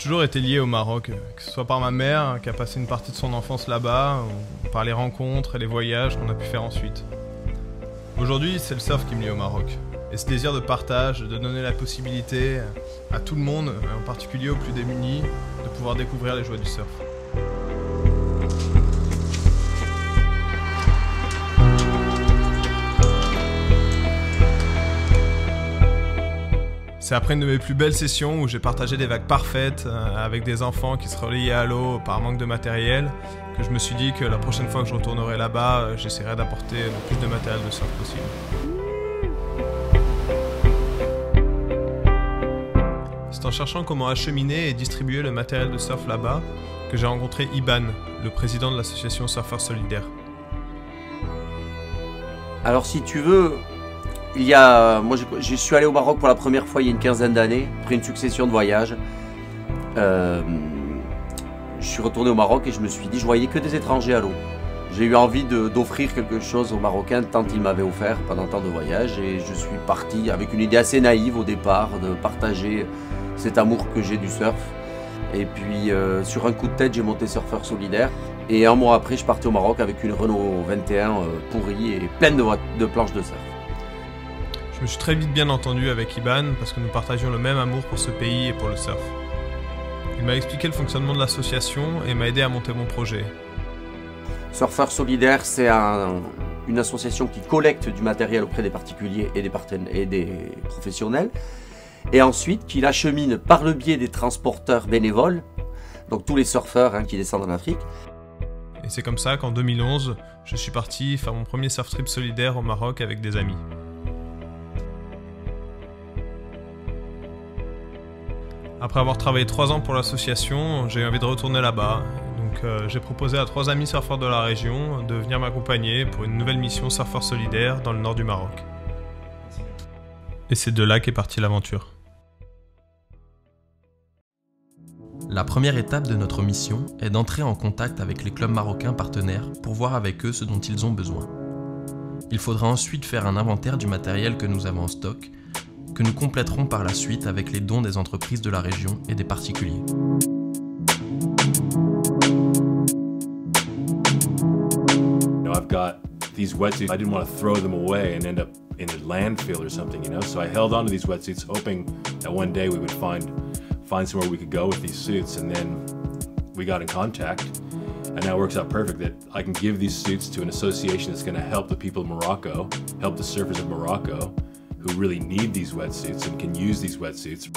toujours été lié au Maroc, que ce soit par ma mère, qui a passé une partie de son enfance là-bas, ou par les rencontres et les voyages qu'on a pu faire ensuite. Aujourd'hui, c'est le surf qui me lie au Maroc. Et ce désir de partage, de donner la possibilité à tout le monde, en particulier aux plus démunis, de pouvoir découvrir les joies du surf. C'est après une de mes plus belles sessions où j'ai partagé des vagues parfaites avec des enfants qui se relayaient à l'eau par manque de matériel que je me suis dit que la prochaine fois que je retournerai là-bas, j'essaierai d'apporter le plus de matériel de surf possible. C'est en cherchant comment acheminer et distribuer le matériel de surf là-bas que j'ai rencontré Iban, le président de l'association Surfeurs Solidaires. Alors si tu veux, moi je suis allé au Maroc pour la première fois il y a une quinzaine d'années, après une succession de voyages. Je suis retourné au Maroc et je me suis dit, je voyais que des étrangers à l'eau. J'ai eu envie d'offrir quelque chose aux Marocains tant ils m'avaient offert pendant tant de voyages et je suis parti avec une idée assez naïve au départ de partager cet amour que j'ai du surf. Et puis sur un coup de tête, j'ai monté Surfeurs Solidaires et un mois après, je partais au Maroc avec une Renault 21 pourrie et pleine de planches de surf. Je me suis très vite bien entendu avec Iban parce que nous partagions le même amour pour ce pays et pour le surf. Il m'a expliqué le fonctionnement de l'association et m'a aidé à monter mon projet. Surfeurs Solidaires, c'est une association qui collecte du matériel auprès des particuliers et des professionnels et ensuite qui l'achemine par le biais des transporteurs bénévoles, donc tous les surfeurs qui descendent en Afrique. Et c'est comme ça qu'en 2011, je suis parti faire mon premier surf trip solidaire au Maroc avec des amis. Après avoir travaillé 3 ans pour l'association, j'ai eu envie de retourner là-bas. Donc j'ai proposé à 3 amis surfeurs de la région de venir m'accompagner pour une nouvelle mission Surfeurs Solidaires dans le nord du Maroc. Et c'est de là qu'est partie l'aventure. La première étape de notre mission est d'entrer en contact avec les clubs marocains partenaires pour voir avec eux ce dont ils ont besoin. Il faudra ensuite faire un inventaire du matériel que nous avons en stock, que nous compléterons par la suite avec les dons des entreprises de la région et des particuliers. I've got these wetsuits. I didn't want to throw them away and end up in a landfill or something, So I held on to these wetsuits, hoping that one day we would find somewhere we could go with these suits. And then we got in contact, and now it works out perfect that I can give these suits to an association that's going to help the people of Morocco, help the surfers of Morocco, who really need these wetsuits and can use these wetsuits.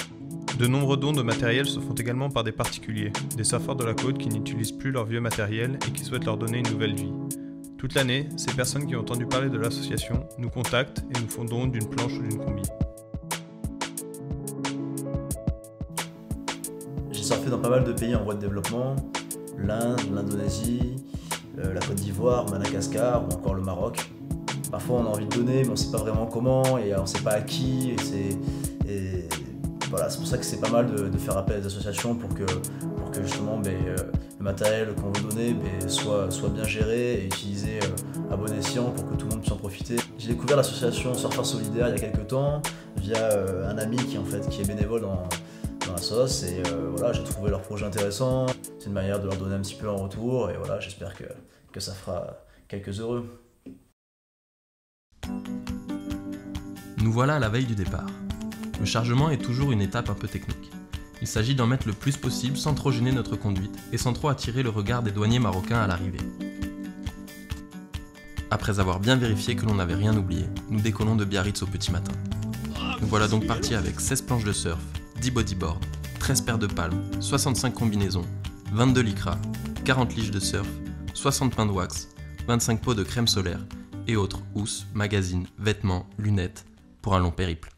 De nombreux dons de matériel se font également par des particuliers, des surfeurs de la côte qui n'utilisent plus leur vieux matériel et qui souhaitent leur donner une nouvelle vie. Toute l'année, ces personnes qui ont entendu parler de l'association nous contactent et nous font don d'une planche ou d'une combi. J'ai surfé dans pas mal de pays en voie de développement, l'Inde, l'Indonésie, la Côte d'Ivoire, Madagascar ou encore le Maroc. Parfois on a envie de donner mais on ne sait pas vraiment comment et on ne sait pas à qui. Voilà, c'est pour ça que c'est pas mal de faire appel à des associations pour que justement le matériel qu'on veut donner soit bien géré et utilisé à bon escient pour que tout le monde puisse en profiter. J'ai découvert l'association Surfeurs Solidaires il y a quelques temps via un ami qui est bénévole dans la sauce et voilà, j'ai trouvé leur projet intéressant. C'est une manière de leur donner un petit peu en retour et voilà, j'espère que ça fera quelques heureux. Nous voilà à la veille du départ. Le chargement est toujours une étape un peu technique. Il s'agit d'en mettre le plus possible sans trop gêner notre conduite et sans trop attirer le regard des douaniers marocains à l'arrivée. Après avoir bien vérifié que l'on n'avait rien oublié, nous décollons de Biarritz au petit matin. Nous voilà donc partis avec 16 planches de surf, 10 bodyboards, 13 paires de palmes, 65 combinaisons, 22 lycras, 40 liges de surf, 60 pains de wax, 25 pots de crème solaire et autres housses, magazines, vêtements, lunettes pour un long périple.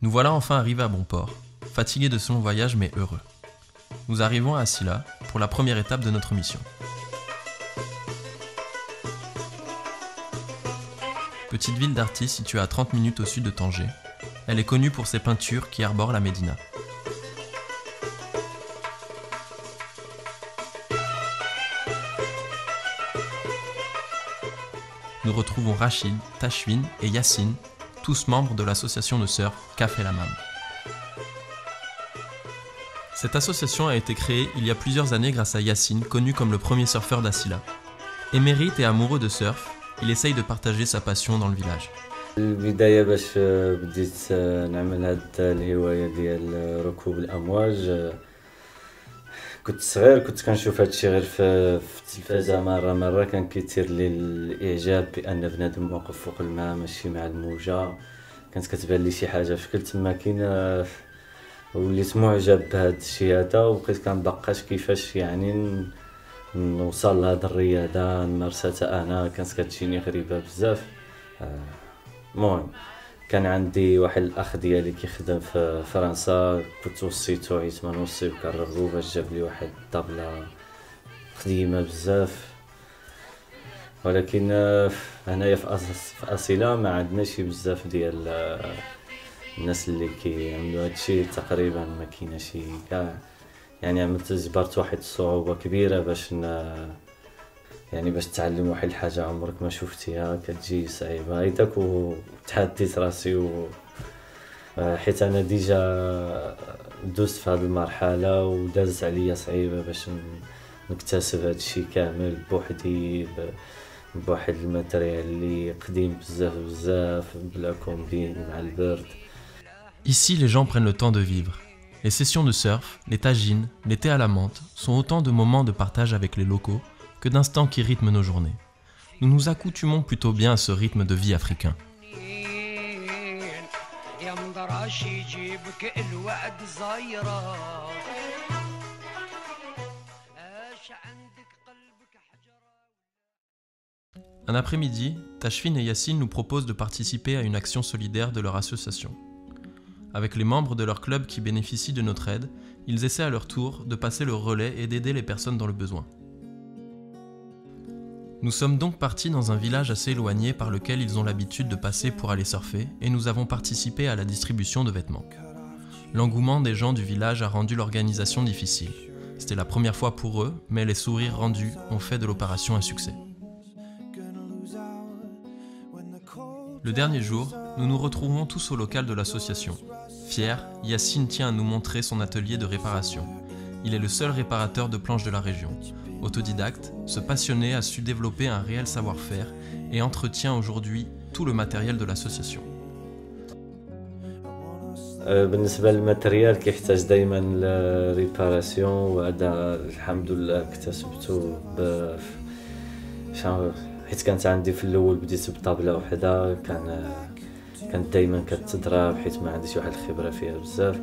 Nous voilà enfin arrivés à bon port, fatigués de ce long voyage mais heureux. Nous arrivons à Asila pour la première étape de notre mission. Petite ville d'artistes située à 30 minutes au sud de Tanger, elle est connue pour ses peintures qui arborent la Médina. Nous retrouvons Rachid, Tashwin et Yassine, tous membres de l'association de surf Café La Mam. Cette association a été créée il y a plusieurs années grâce à Yassine, connu comme le premier surfeur d'Asila. Émérite et amoureux de surf, il essaye de partager sa passion dans le village. البداية باش بديت نعمل هاد الهواية ديال ركوب الأمواج كنت صغير كنت كنشوف هادشي غير في التلفازة مرة كان كيثير لي الإعجاب بأن بنادم واقف فوق الماء ماشي مع الموجة كانت كتبان لي شي حاجة في كل تماكن وليت معجب بهاد الشي هذا وبقيت كنبقاش كيفاش يعني نوصل لهاد الرياضة نمارسها أنا كانت كتجيني غريبة بزاف المهم كان عندي واحد الاخ ديالي كيخدم في فرنسا كنت وصيتو عيت ما نوصي وكرهو باش جاب لي واحد الطابله قديمه بزاف ولكن هنايا في أصيلة ما عندناش بزاف ديال الناس اللي كيعملوا هادشي تقريبا ما كايناش كاع يعني جبرت واحد الصعوبه كبيره باش يعني باش تعلم واحد الحاجة عمرك ما شفتيها كتجي صعيبة هيداك وتحديت راسي حيت انا ديجا دوزت في هاد المرحلة ودازت عليا صعيبة باش نكتسب هاد الشي كامل بوحدي بواحد الماتريال اللي قديم بزاف بلا كومبين مع البرد. Ici, les gens prennent le temps de vivre. Les sessions de surf, les tagines, les thés à la menthe sont autant de moments de partage avec les locaux que d'instants qui rythment nos journées. Nous nous accoutumons plutôt bien à ce rythme de vie africain. Un après-midi, Tashwin et Yassine nous proposent de participer à une action solidaire de leur association. Avec les membres de leur club qui bénéficient de notre aide, ils essaient à leur tour de passer le relais et d'aider les personnes dans le besoin. Nous sommes donc partis dans un village assez éloigné par lequel ils ont l'habitude de passer pour aller surfer et nous avons participé à la distribution de vêtements. L'engouement des gens du village a rendu l'organisation difficile. C'était la première fois pour eux, mais les sourires rendus ont fait de l'opération un succès. Le dernier jour, nous nous retrouvons tous au local de l'association. Fier, Yassine tient à nous montrer son atelier de réparation. Il est le seul réparateur de planches de la région. Autodidacte, ce passionné a su développer un réel savoir-faire et entretient aujourd'hui tout le matériel de l'association. بالنسبة للماتريال كيحتاج دائما لريباراسيون وهذا الحمد لله اكتسبته حيت كانت عندي في الاول بديت بطابله وحده كانت دائما كتضرب حيت ما عنديش واحد الخبره فيها بزاف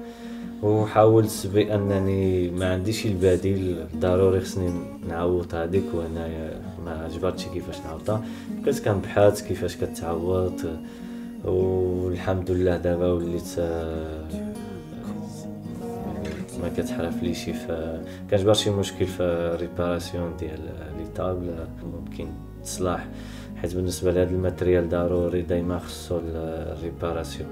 وحاولت بانني ما عنديش البديل ضروري خصني نعوض هذيك وهنايا ما جبرتش كيفاش نعوضها بقيت كنبحث كيفاش كتعوض والحمد لله دابا وليت ما كتحرف لي شي كنجبر شي مشكل في ريباراسيون ديال لي طابل ممكن تصلح حيت بالنسبه لهذا الماتريال ضروري دائما خصو الريباراسيون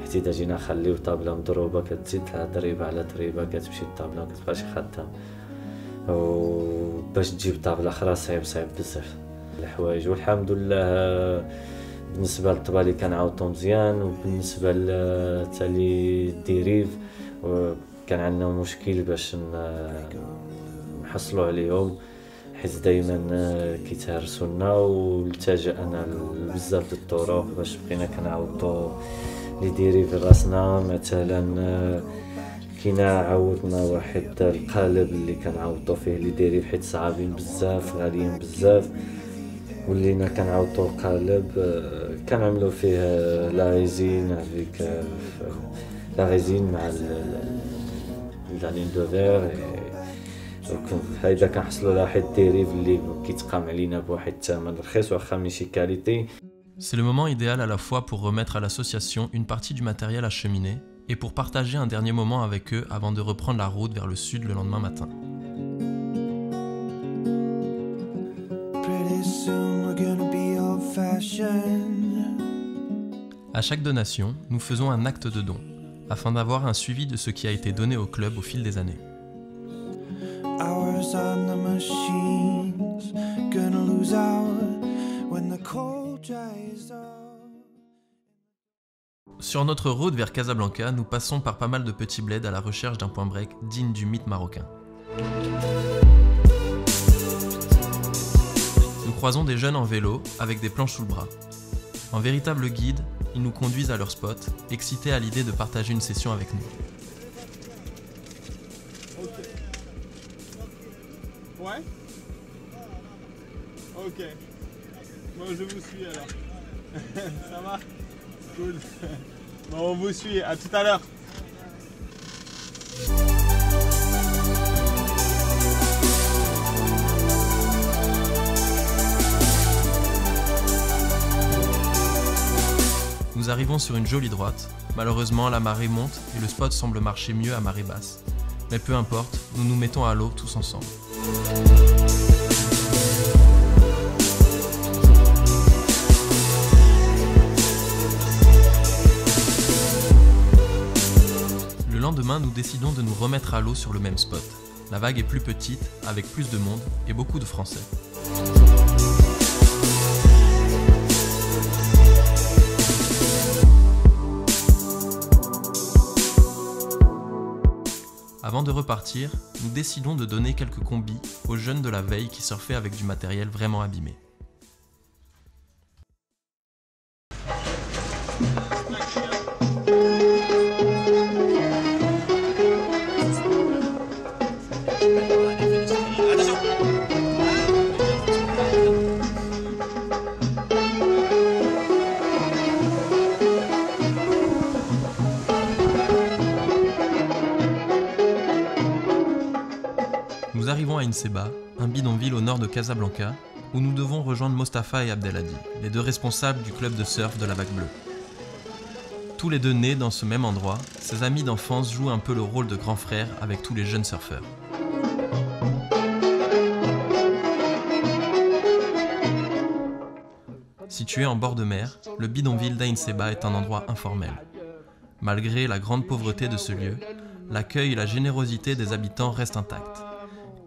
حيت اذا جينا نخليو طابله مضروبه كتزيد لها ضريبه على ضريبه كتمشي الطابله ما كتبقاش خدامه وباش تجيب طابله اخرى صعيب بزاف الحوايج والحمد لله بالنسبه للطبالي كنعاوطو مزيان وبالنسبه لتالي الديريف كان عندنا مشكل باش نحصلوا عليهم حيت دائما كيتهرسونا والتجأنا لبزاف د الطرق باش بقينا كنعوضوا لي ديريف راسنا مثلا كينا عوضنا واحد القالب اللي كنعوضوا فيه لي ديريف حيت صعابين بزاف غاليين بزاف ولينا كنعوضوا القالب كنعملوا فيه لا ريزين افيك لا ريزين مع لا لين دو فير هيدا كنحصلوا على واحد الديريف اللي كيتقام علينا بواحد الثمن رخيص واخا ماشي كاليتي. C'est le moment idéal à la fois pour remettre à l'association une partie du matériel acheminé et pour partager un dernier moment avec eux avant de reprendre la route vers le sud le lendemain matin. À chaque donation, nous faisons un acte de don, afin d'avoir un suivi de ce qui a été donné au club au fil des années. Sur notre route vers Casablanca, nous passons par pas mal de petits bleds à la recherche d'un point break digne du mythe marocain. Nous croisons des jeunes en vélo avec des planches sous le bras. En véritable guide, ils nous conduisent à leur spot, excités à l'idée de partager une session avec nous. Ouais. Ok. Moi je vous suis alors. Ça va? Cool. Bon, on vous suit. À tout à l'heure. Nous arrivons sur une jolie droite. Malheureusement, la marée monte et le spot semble marcher mieux à marée basse. Mais peu importe, nous nous mettons à l'eau tous ensemble. Le lendemain, nous décidons de nous remettre à l'eau sur le même spot. La vague est plus petite, avec plus de monde et beaucoup de Français. Avant de repartir, nous décidons de donner quelques combis aux jeunes de la veille qui surfaient avec du matériel vraiment abîmé. Nous arrivons à Inseba, un bidonville au nord de Casablanca, où nous devons rejoindre Mostafa et Abdelhadi, les deux responsables du club de surf de la Vague Bleue. Tous les deux nés dans ce même endroit, ces amis d'enfance jouent un peu le rôle de grands frères avec tous les jeunes surfeurs. Situé en bord de mer, le bidonville d'Ainseba est un endroit informel. Malgré la grande pauvreté de ce lieu, l'accueil et la générosité des habitants restent intacts.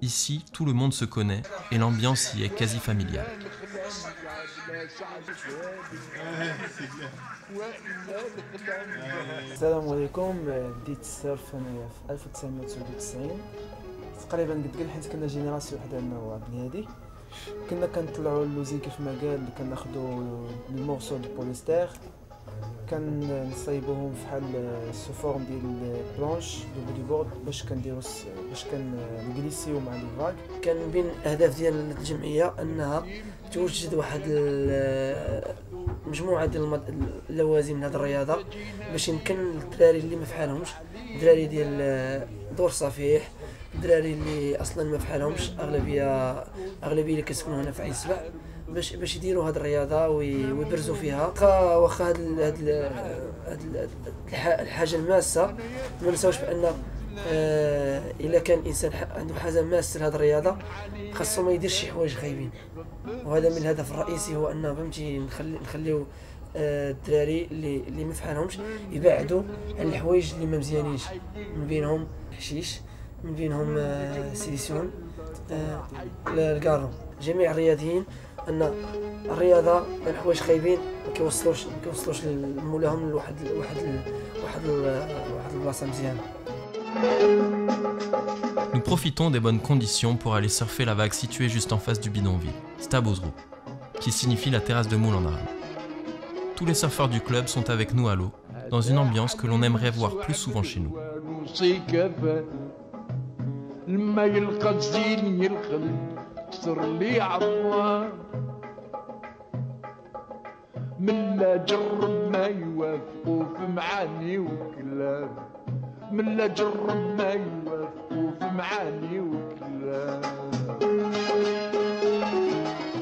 Ici, tout le monde se connaît et l'ambiance y est quasi familiale. السلام عليكم. بديت السيرف انايا في 1999 تقريبا قد قال حيت كنا جينيراسيون وحده انا وعبد الهادي. كنا كنطلعوا اللوزي كيف ما قال كناخذوا المورسو دو بوليستير كنصايبوهم فحال سو فورم ديال بلانش دو بودي بورد باش كنجليسيو مع لي فاك. كان بين الاهداف ديال الجمعيه انها توجد واحد مجموعه ديال اللوازم لهذه الرياضه باش يمكن الدراري اللي ما فحالهمش، الدراري ديال دور صفيح، الدراري اللي اصلا ما فحالهمش، اغلبيه اللي كيسكنوا هنا في عيسبع باش يديروا هذه الرياضه ويبرزوا فيها. واخا هاد الحاجه الماسه ما نساوش بان الا كان الانسان عنده حاجه ماسه لهذه الرياضه خاصو ما يديرش شي حوايج خايبين، وهذا من الهدف الرئيسي هو ان فهمتي نخليو الدراري اللي ما فحالهمش يبعدوا على الحوايج اللي ما مزيانينش، من بينهم الحشيش، من بينهم السيليسيون، الكارو. جميع الرياضيين ان الرياضه من حوايج خايبين ما كيوصلوش مولاهم لواحد البلاصه مزيانه. Nous profitons des bonnes conditions pour aller surfer la vague située juste en face du bidonville, Stabozrou, qui signifie la terrasse de moule en arabe. Tous les surfeurs du club sont avec nous à l'eau, dans une ambiance que l'on aimerait voir plus souvent chez nous.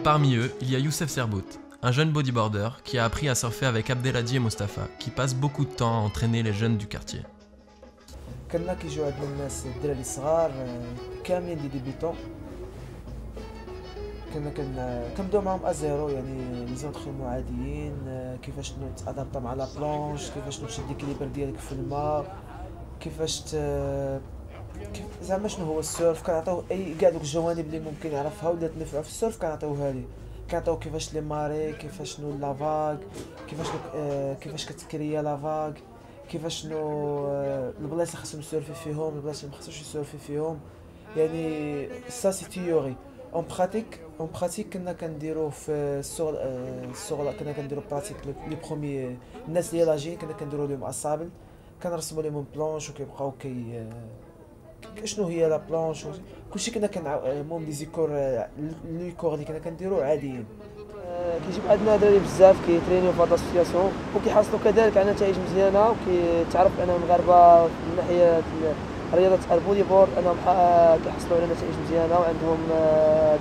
Parmi eux, il y a Youssef Serbout, un jeune bodyboarder qui a appris à surfer avec Abdelhadi et Mostafa, qui passent beaucoup de temps à entraîner les jeunes du quartier. كنا كيجيو عندنا الناس الدراري الصغار كاملين دي ديبيتون كنا كنبداو معاهم ازيرو يعني لي زونطرينمون عاديين كيفاش تادابطا مع لا بلونش كيفاش تشد ليكيليبر ديالك في الماء كيفاش زعما شنو هو السيرف كنعطيو اي كاع دوك الجوانب اللي ممكن يعرفها ولا تنفعو في السيرف كنعطيوها ليه كنعطيو كيفاش لي ماري كيفاش شنو لا فاغ كيفاش كتكريا لا فاغ كيفاش شنو البلايص اللي خاصهم يسيرفي فيهم البلايص اللي ما خاصوش يسيرفي فيهم يعني سا سي تيوري اون براتيك كنا كنديرو في الصغر كنا كنديرو براتيك لي بروميي الناس اللي لاجين كنا كنديرو لهم اصابل كنرسموا لهم بلونش وكيبقاو شنو هي لا بلونش كلشي كنا المهم لي زيكور لي كور اللي كنا كنديرو عاديين كيجيب عندنا دراري بزاف كيترينيو في هاد لاسوسياسيون وكيحصلوا كذلك على نتائج مزيانه وكيتعرف انهم المغاربه من ناحيه رياضه البودي بورد انهم كيحصلوا على نتائج مزيانه وعندهم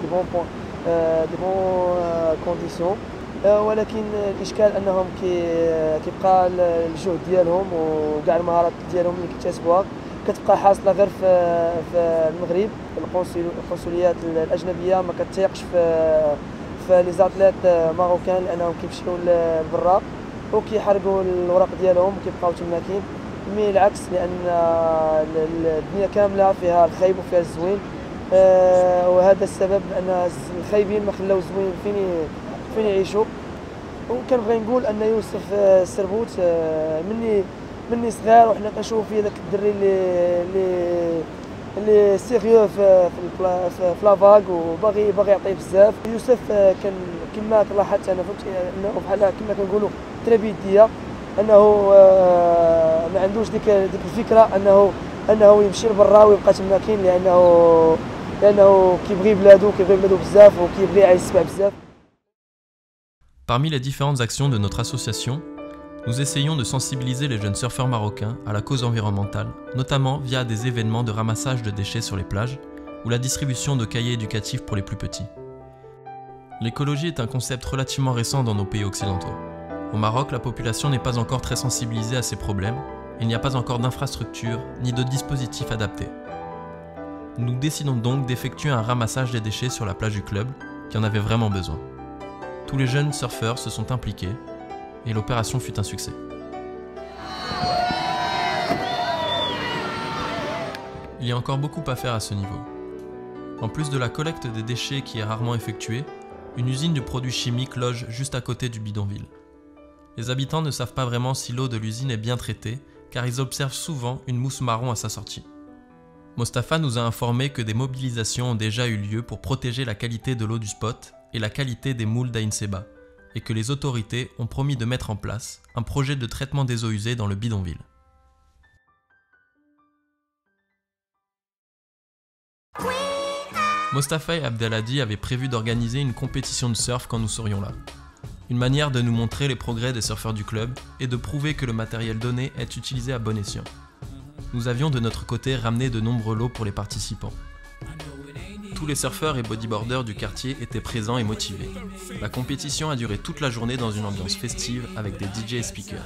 دي بون كونديسيون ولكن الاشكال انهم كيبقى الجهد ديالهم وكاع المهارات ديالهم اللي كيكتسبوها كتبقى حاصله غير في المغرب القنصليات الاجنبيه ما كتثيقش في لي زاتليت ماروكان لانهم كيمشيو لبرا وكيحرقوا الوراق ديالهم وكيبقاو تماكين مي العكس لان الدنيا كامله فيها الخايب وفيها الزوين وهذا السبب ان الخايبين ما خلاو الزوين فين يعيشوا وكنبغي نقول ان يوسف السربوت مني صغير وحنا كنشوفوا فيه داك الدري اللي سيريو في لافاغ وباغي يعطي بزاف يوسف كان كما لاحظت انا فهمت انه بحال كما كنقولوا تربيديه انه ما عندوش ديك الفكره انه يمشي لبرا ويبقى تما كاين لانه كيبغي بلادو بزاف وكيبغي يعيش السبع بزاف. Parmi les différentes actions de notre association, nous essayons de sensibiliser les jeunes surfeurs marocains à la cause environnementale, notamment via des événements de ramassage de déchets sur les plages ou la distribution de cahiers éducatifs pour les plus petits. L'écologie est un concept relativement récent dans nos pays occidentaux. Au Maroc, la population n'est pas encore très sensibilisée à ces problèmes, il n'y a pas encore d'infrastructures ni de dispositifs adaptés. Nous décidons donc d'effectuer un ramassage des déchets sur la plage du club, qui en avait vraiment besoin. Tous les jeunes surfeurs se sont impliqués et l'opération fut un succès. Il y a encore beaucoup à faire à ce niveau. En plus de la collecte des déchets qui est rarement effectuée, une usine de produits chimiques loge juste à côté du bidonville. Les habitants ne savent pas vraiment si l'eau de l'usine est bien traitée, car ils observent souvent une mousse marron à sa sortie. Mostafa nous a informé que des mobilisations ont déjà eu lieu pour protéger la qualité de l'eau du spot et la qualité des moules d'Ain Seba, et que les autorités ont promis de mettre en place un projet de traitement des eaux usées dans le bidonville. Mostafa et Abdelhadi avaient prévu d'organiser une compétition de surf quand nous serions là. Une manière de nous montrer les progrès des surfeurs du club et de prouver que le matériel donné est utilisé à bon escient. Nous avions de notre côté ramené de nombreux lots pour les participants. Tous les surfeurs et bodyboarders du quartier étaient présents et motivés. La compétition a duré toute la journée dans une ambiance festive avec des DJ et speakers.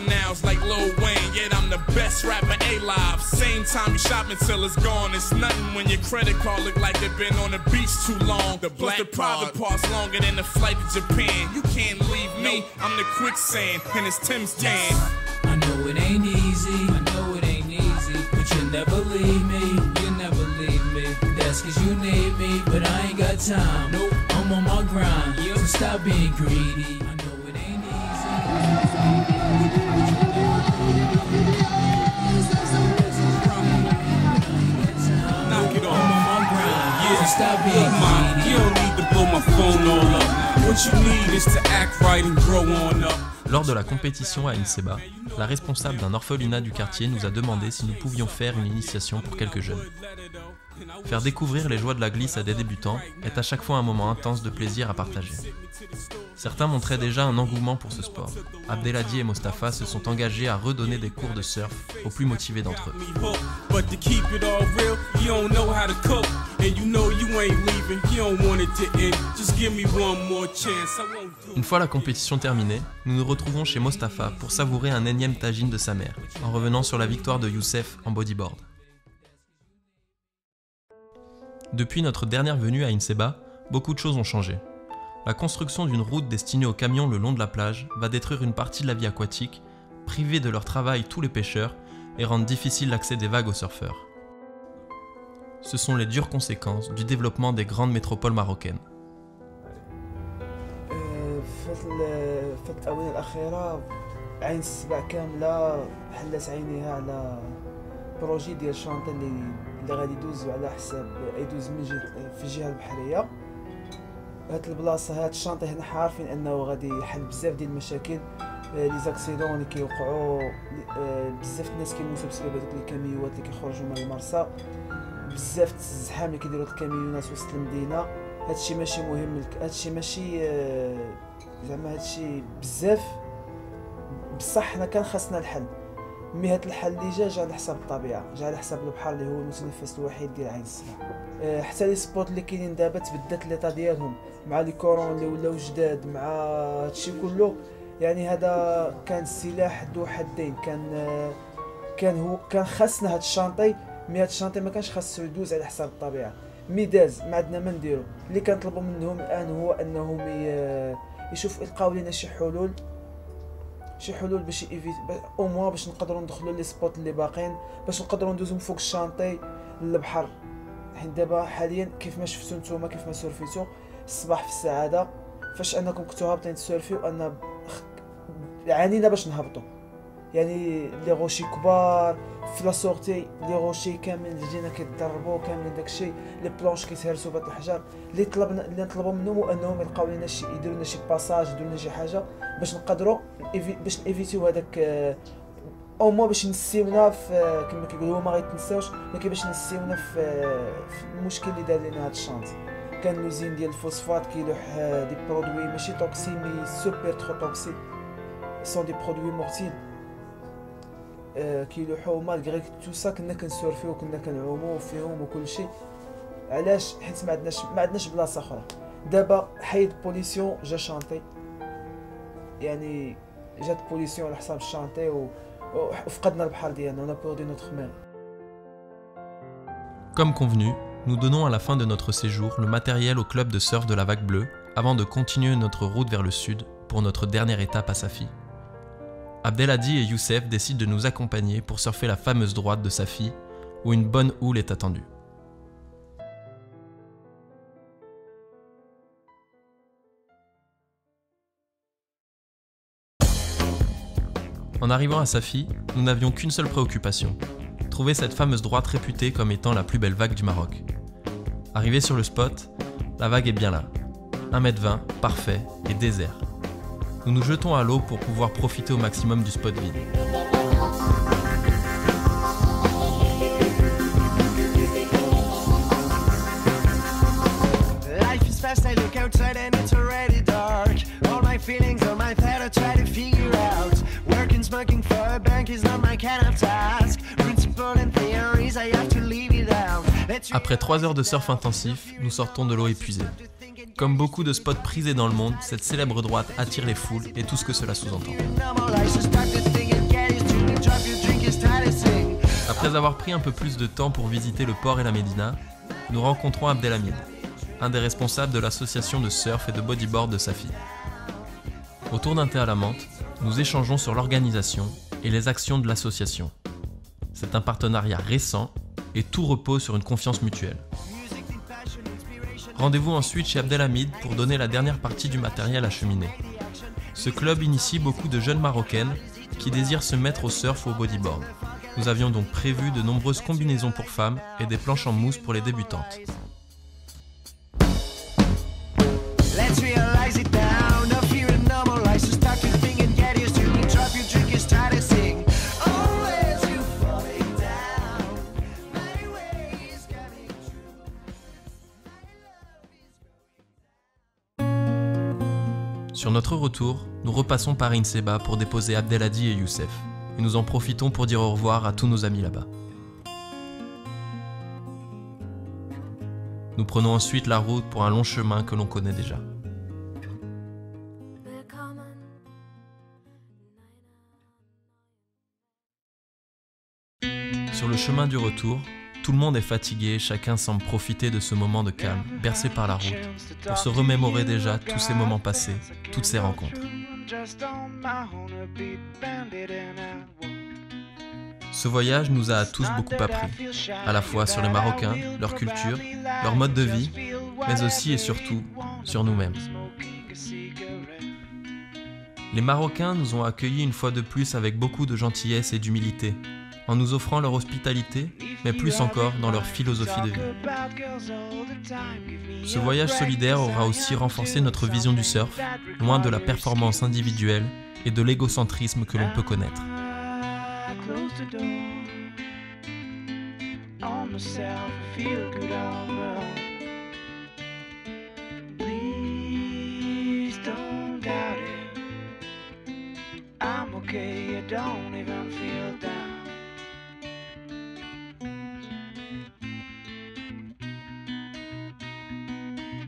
Now's like Lil Wayne, yet I'm the best rapper alive. Same time you shop until it's gone. It's nothing when your credit card look like they've been on the beach too long. The private part's longer than the flight to Japan. You can't leave me, I'm the quicksand, and it's Tim's tan. I know it ain't easy, but you'll never leave me, That's cause you need me, but I ain't got time. Nope, I'm on my grind, so stop being greedy. I know it ain't easy. Stop being greedy. You don't need to blow my phone all up. What you need is to act right and grow on up. Lors de la compétition à Inseba, la responsable d'un orphelinat du quartier nous a demandé si nous pouvions faire une initiation pour quelques jeunes. Faire découvrir les joies de la glisse à des débutants est à chaque fois un moment intense de plaisir à partager. Certains montraient déjà un engouement pour ce sport. Abdelhadi et Mostafa se sont engagés à redonner des cours de surf aux plus motivés d'entre eux. Une fois la compétition terminée, nous nous retrouvons chez Mostafa pour savourer un énième tagine de sa mère, en revenant sur la victoire de Youssef en bodyboard. Depuis notre dernière venue à Inseba, beaucoup de choses ont changé. La construction d'une route destinée aux camions le long de la plage va détruire une partie de la vie aquatique, priver de leur travail tous les pêcheurs et rendre difficile l'accès des vagues aux surfeurs. Ce sont les dures conséquences du développement des grandes métropoles marocaines. في الآونة الأخيرة عين السبع كاملة حلت عينيها على بروجي ديال شانطي اللي غادي يدوزو على حساب يدوز من في الجهة البحرية. هاد البلاصة هاد الشانطي هنا عارفين أنه غادي يحل بزاف ديال المشاكل لي زاكسيدون اللي كيوقعوا بزاف الناس كيموتوا بسبب هذوك الكاميوات اللي كيخرجوا من المرسى بزاف الزحام اللي كيديروا الكاميونات وسط المدينة. هادشي ماشي مهم هادشي ماشي زعما هادشي بزاف بصح حنا كان خاصنا الحل مي هاد الحل اللي جا على حساب الطبيعه جا على حساب البحر اللي هو المتنفس الوحيد ديال عين السبع. حتى لي سبوت اللي كاينين دابا تبدلت ليطا ديالهم مع لي كورون اللي ولاو جداد مع هادشي كله يعني هذا كان سلاح ذو حدين كان خاصنا هاد الشانطي مي هاد الشانطي ما كانش خاصو يدوز على حساب الطبيعه مي داز ما عندنا ما نديرو. اللي كنطلبوا منهم الان هو انهم يشوفوا يلقاو لنا شي حلول باش او موا باش نقدروا ندخلوا لي سبوت اللي باقين باش نقدروا ندوزو من فوق الشانطي للبحر. حيت دابا حاليا كيف ما شفتوا نتوما كيف ما سورفيتوا الصباح في السعاده فاش انكم كنتوا هابطين تسورفيو ان عانينا باش نهبطوا يعني لي غوشي كبار في لا سورتي لي غوشي كاملين جينا كيتضربوا كاملين داكشي لي بلونش كيتهرسوا بهاد الحجر اللي نطلبوا منهم هو انهم يلقاو لنا شي يديروا لنا شي باساج يديروا لنا شي حاجه باش نقدروا باش نيفيتيو هذاك او مو باش نسيونا في كما كيقولوا ما غيتنساوش ولكن باش نسيونا في المشكل اللي دار لنا هاد الشانط. كان لوزين ديال الفوسفات كيلوح دي برودوي ماشي توكسي مي سوبر ترو توكسي سون دي برودوي مورتيل كيلوحوا مالغري تو سا كنا كنسورفيو وكنا كنعوموا فيهم وكل شيء. علاش؟ حيت ما عندناش بلاصه اخرى. دابا حيد بوليسيون جا شانطي يعني جات بوليسيون على حساب الشانطي وفقدنا البحر ديالنا. On a perdu notre mer. Comme convenu, nous donnons à la fin de notre séjour le matériel au club de surf de la Vague Bleue avant de continuer notre route vers le sud pour notre dernière étape à Safi. Abdelhadi et Youssef décident de nous accompagner pour surfer la fameuse droite de Safi où une bonne houle est attendue. En arrivant à Safi, nous n'avions qu'une seule préoccupation, trouver cette fameuse droite réputée comme étant la plus belle vague du Maroc. Arrivé sur le spot, la vague est bien là, 1,20 m, parfait et désert. Nous nous jetons à l'eau pour pouvoir profiter au maximum du spot vide. Life is fast, I look outside and it's already dark. All my feelings on my head I try to figure out. Working, smoking for a bank is not my kind of task. Principle and theories, I have to leave it out. Après 3 heures de surf intensif, nous sortons de l'eau épuisés. Comme beaucoup de spots prisés dans le monde, cette célèbre droite attire les foules et tout ce que cela sous-entend. Après avoir pris un peu plus de temps pour visiter le port et la Médina, nous rencontrons Abdelhamid, un des responsables de l'association de surf et de bodyboard de Safi. Autour d'un thé à la menthe, nous échangeons sur l'organisation et les actions de l'association. C'est un partenariat récent et tout repose sur une confiance mutuelle. Rendez-vous ensuite chez Abdelhamid pour donner la dernière partie du matériel acheminé. Ce club initie beaucoup de jeunes Marocaines qui désirent se mettre au surf ou au bodyboard. Nous avions donc prévu de nombreuses combinaisons pour femmes et des planches en mousse pour les débutantes. Let's realize it now, no fear and no more lies, so start to think and get used Sur notre retour, nous repassons par Inseba pour déposer Abdelhadi et Youssef, et nous en profitons pour dire au revoir à tous nos amis là-bas. Nous prenons ensuite la route pour un long chemin que l'on connaît déjà. Sur le chemin du retour, tout le monde est fatigué, chacun semble profiter de ce moment de calme, bercé par la route, pour se remémorer déjà tous ces moments passés, toutes ces rencontres. Ce voyage nous a tous beaucoup appris, à la fois sur les Marocains, leur culture, leur mode de vie, mais aussi et surtout sur nous-mêmes. Les Marocains nous ont accueillis une fois de plus avec beaucoup de gentillesse et d'humilité, en nous offrant leur hospitalité, mais plus encore dans leur philosophie de vie. Ce voyage solidaire aura aussi renforcé notre vision du surf, loin de la performance individuelle et de l'égocentrisme que l'on peut connaître.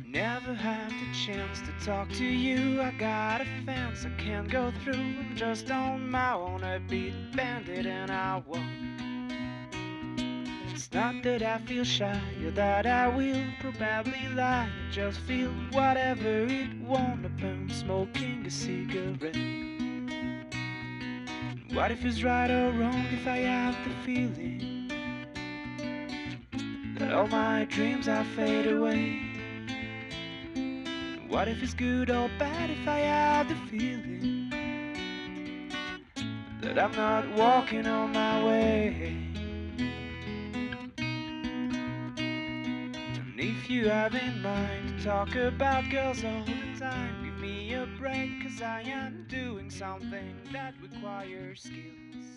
Never have the chance to talk to you. I got a fence I can't go through. I'm just on my own, a beat bandit and I walk. It's not that I feel shy or that I will probably lie. I just feel whatever it wanna burn, smoking a cigarette. What if it's right or wrong if I have the feeling that all my dreams are fade away? What if it's good or bad if I have the feeling that I'm not walking on my way? And if you have in mind to talk about girls all the time, give me a break, 'cause I am doing something that requires skills.